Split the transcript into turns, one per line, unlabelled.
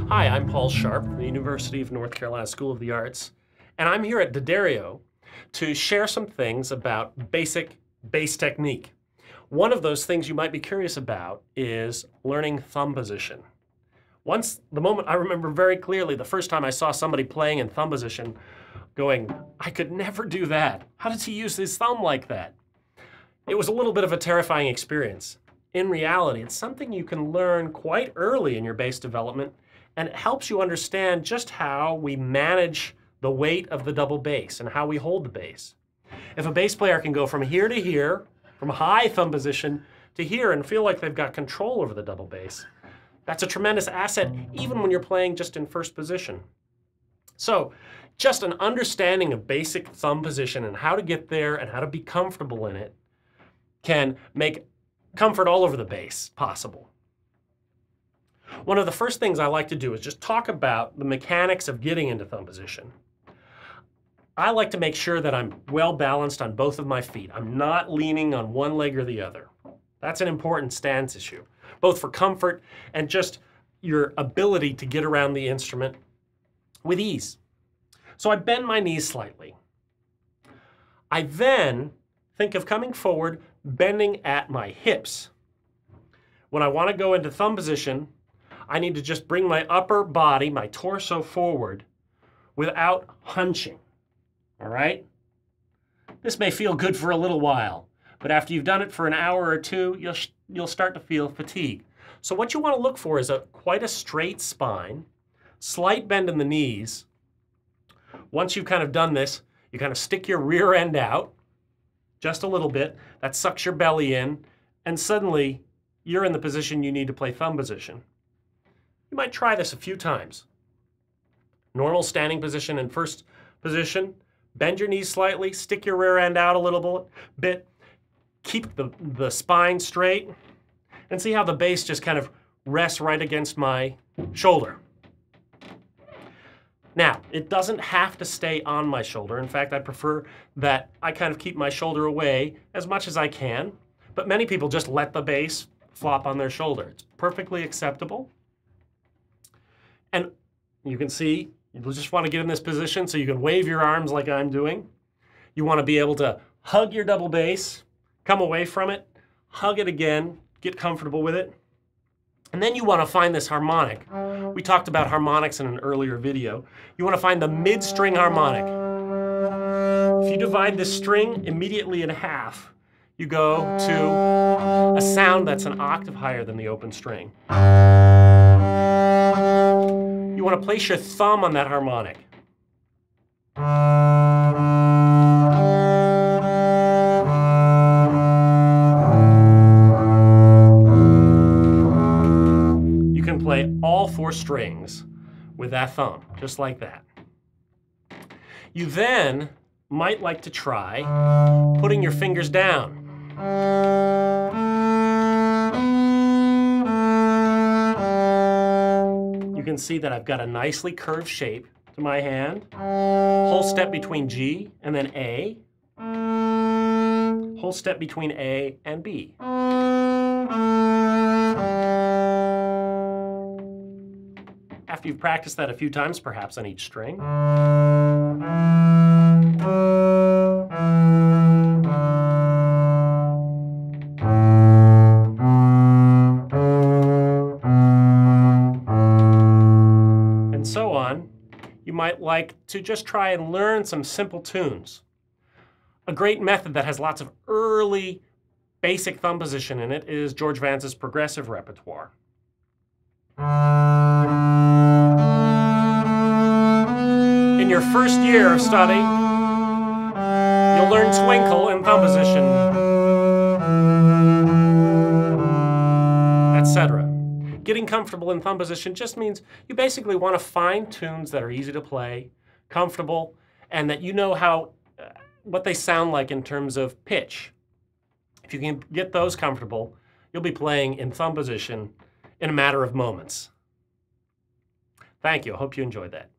Hi, I'm Paul Sharpe from the University of North Carolina School of the Arts, and I'm here at D'Addario to share some things about basic bass technique. One of those things you might be curious about is learning thumb position. I remember very clearly the first time I saw somebody playing in thumb position going, I could never do that. How does he use his thumb like that? It was a little bit of a terrifying experience. In reality, it's something you can learn quite early in your bass development, and it helps you understand just how we manage the weight of the double bass and how we hold the bass. If a bass player can go from here to here, from high thumb position to here, and feel like they've got control over the double bass, that's a tremendous asset even when you're playing just in first position. So just an understanding of basic thumb position and how to get there and how to be comfortable in it can make comfort all over the bass possible. One of the first things I like to do is just talk about the mechanics of getting into thumb position. I like to make sure that I'm well balanced on both of my feet. I'm not leaning on one leg or the other. That's an important stance issue, both for comfort and just your ability to get around the instrument with ease. So I bend my knees slightly. I then think of coming forward, bending at my hips. When I want to go into thumb position, I need to just bring my upper body, my torso forward without hunching, all right? This may feel good for a little while, but after you've done it for an hour or two, you'll start to feel fatigue. So what you want to look for is quite a straight spine, slight bend in the knees. Once you've kind of done this, you kind of stick your rear end out just a little bit. That sucks your belly in, and suddenly you're in the position you need to play thumb position. You might try this a few times. Normal standing position in first position, bend your knees slightly, stick your rear end out a little bit, keep the spine straight, and see how the bass just kind of rests right against my shoulder. Now, it doesn't have to stay on my shoulder. In fact, I prefer that I kind of keep my shoulder away as much as I can, but many people just let the bass flop on their shoulder. It's perfectly acceptable. And you can see, you just want to get in this position so you can wave your arms like I'm doing. You want to be able to hug your double bass, come away from it, hug it again, get comfortable with it. And then you want to find this harmonic. We talked about harmonics in an earlier video. You want to find the mid string harmonic. If you divide this string immediately in half, you go to a sound that's an octave higher than the open string. You want to place your thumb on that harmonic. You can play all four strings with that thumb, just like that. You then might like to try putting your fingers down. You can see that I've got a nicely curved shape to my hand. Whole step between G and then A. Whole step between A and B. After you've practiced that a few times, perhaps on each string, so on, you might like to just try and learn some simple tunes. A great method that has lots of early basic thumb position in it is George Vance's progressive repertoire. In your first year of study, you'll learn twinkle in thumb position, etc. Getting comfortable in thumb position just means you basically want to find tunes that are easy to play, comfortable, and that you know what they sound like in terms of pitch. If you can get those comfortable, you'll be playing in thumb position in a matter of moments. Thank you. I hope you enjoyed that.